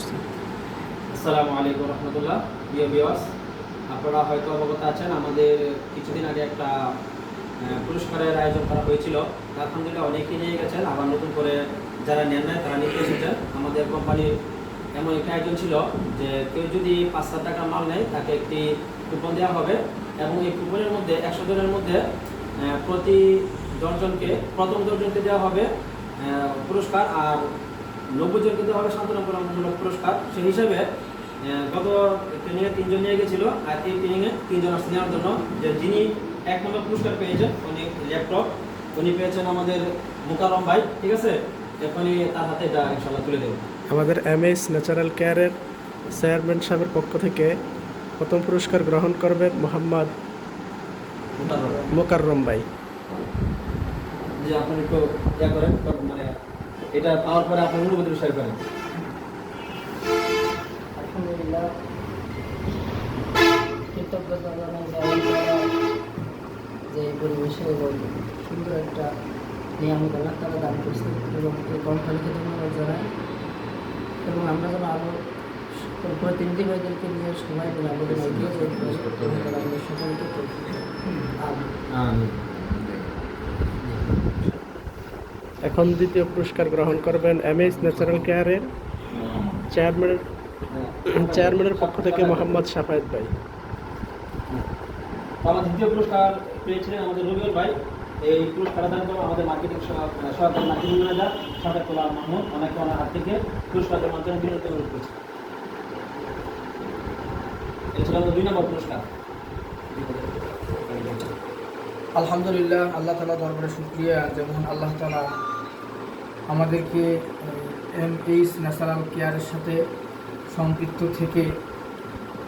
করছি। আসসালামু আলাইকুম রহমতুল্লাহ। প্রিয় ভিউয়ার্স, আপনারা হয়তো অবগত আছেন আমাদের কিছুদিন আগে একটা পুরস্কারের আয়োজন করা হয়েছিল। আলহামদুলিল্লাহ অনেকেই নিয়ে গেছেন, আবার নতুন করে যারা নেন নাই তারা নিতে এসেছেন। আমাদের কোম্পানির এমন একটা আয়োজন ছিল যে কেউ যদি 5,000 টাকা মাল নেয় তাকে একটি কুপন দেওয়া হবে এবং এই কুপনের মধ্যে 100 জনের মধ্যে প্রতি 10 জনকে প্রথম 10 জনকে দেওয়া হবে পুরস্কার, আর 90 জনকে দেওয়া হবে সান্ত্বনামূলক পুরস্কার। সেই হিসাবে গত ট্রেনিংয়ে 3 জন নিয়ে গেছিল, আর এই ট্রেনিংয়ে 3 জন আসছে নেওয়ার জন্য। যে যিনি 1 নম্বর পুরস্কার পেয়েছেন উনি ল্যাপটপ উনি পেয়েছেন আমাদের মুকাররম ভাই, ঠিক আছে? এখনই তার হাতে এটা ইনশাআল্লাহ তুলে দেব। আমাদের এমএস ন্যাচারাল কেয়ারের চেয়ারম্যান সাহেবের পক্ষ থেকে প্রথম পুরস্কার গ্রহণ করবেন মোহাম্মদ মোকাররম ভাই। যে আপনি একটু ইয়া করেন, মানে এটা পাওয়ার পরে আপনার অনুভূতি শেয়ার করেন। আলহামদুলিল্লাহ, কৃতজ্ঞতা জানাই যে এই পরিবেশে সুন্দর একটা নিয়ামত আল্লাহ তারা দান করছে এবং এই কোম্পানিকে ধন্যবাদ জানাই। এবং আমরা যেন আরও প্রতিনিধি ভাইদেরকে নিয়ে সবাই মিলে আমাদের এগিয়ে যে প্রয়াস করতে হবে, তারা আমাদের সকলকে এখন দ্বিতীয় পুরস্কার গ্রহণ করবেন এমএস ন্যাচারাল কেয়ারের চেয়ারম্যানের পক্ষ থেকে মোহাম্মদ সাফায়েত ভাই। আমার দ্বিতীয় পুরস্কার পেয়েছিলেন আমাদের রবিউল ভাই। এই পুরস্কার দান করবো আমাদের মার্কেটিং সহকারী মার্কেটিং ম্যানেজার সাফায়েতুল্লাহ মাহমুদ। অনেকে ওনার হাত থেকে পুরস্কারের মাধ্যমে বিনোদন অনুরোধ করছি। এই ছিল আমাদের 2 নম্বর পুরস্কার। আলহামদুলিল্লাহ, আল্লাহ তাআলা দরবারে শুকরিয়া যেমন আল্লাহ তাআলা আমাদেরকে এমএস ন্যাচারাল কেয়ারের সাথে সম্পৃক্ত থেকে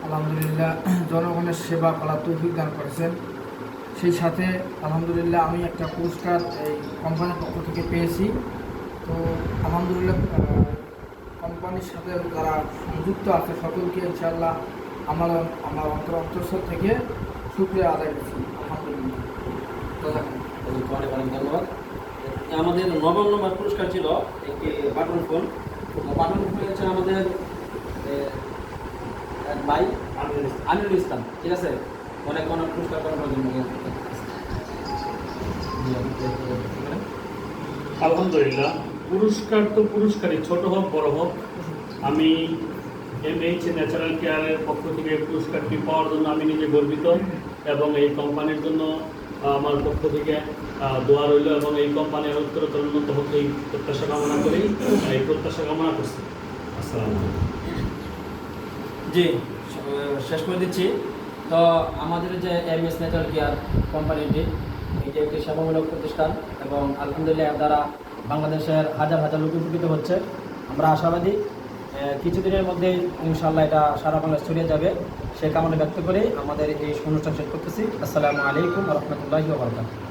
আলহামদুলিল্লাহ জনগণের সেবা করার তৌফিক দান করেছেন। সেই সাথে আলহামদুলিল্লাহ আমি একটা পুরস্কার এই কোম্পানির পক্ষ থেকে পেয়েছি। তো আলহামদুলিল্লাহ কোম্পানির সাথে যারা সংযুক্ত আছে সকলকে ইনশাআল্লাহ আমার অন্তঃস্থল থেকে শুকরিয়া আদায় করছি। আলহামদুলিল্লাহ, অনেক অনেক ধন্যবাদ। আমাদের 9 নম্বর পুরস্কার ছিল একটি বাটন ফোন। বাটন ফোন পেয়েছেন আমাদের ভাই আমিনুল ইসলাম, ঠিক আছে? অনেক অনেক পুরস্কার করার জন্য আলহামদুলিল্লাহ, পুরস্কার তো পুরস্কারই, ছোট হোক বড় হোক। আমি এমএইচ ন্যাচারাল কেয়ারের পক্ষ থেকে পুরস্কারটি পাওয়ার জন্য আমি নিজে গর্বিত এবং এই কোম্পানির জন্য আমার পক্ষ থেকে দোয়া রইল এবং এই কোম্পানির উত্তরোত্তর উন্নত হোক এই প্রত্যাশা কামনা করি, এই প্রত্যাশা কামনা করছি। আসসালামু আলাইকুম। জি, শেষ করে দিচ্ছি। তো আমাদের যে এমএস ন্যাচারাল কেয়ার কোম্পানিটি, এটি একটি সেবামূলক প্রতিষ্ঠান এবং আলহামদুলিল্লাহ দ্বারা বাংলাদেশের হাজার হাজার লোক উপকৃত হচ্ছে। আমরা আশাবাদী কিছুদিনের মধ্যেই ইনশাআল্লাহ এটা সারা বাংলাদেশ ছড়িয়ে যাবে। সে কামনা ব্যক্ত করে আমাদের এই অনুষ্ঠান শেষ করতেছি। আসসালামু আলাইকুম ওয়া রাহমাতুল্লাহি ওয়া বারাকাতুহু।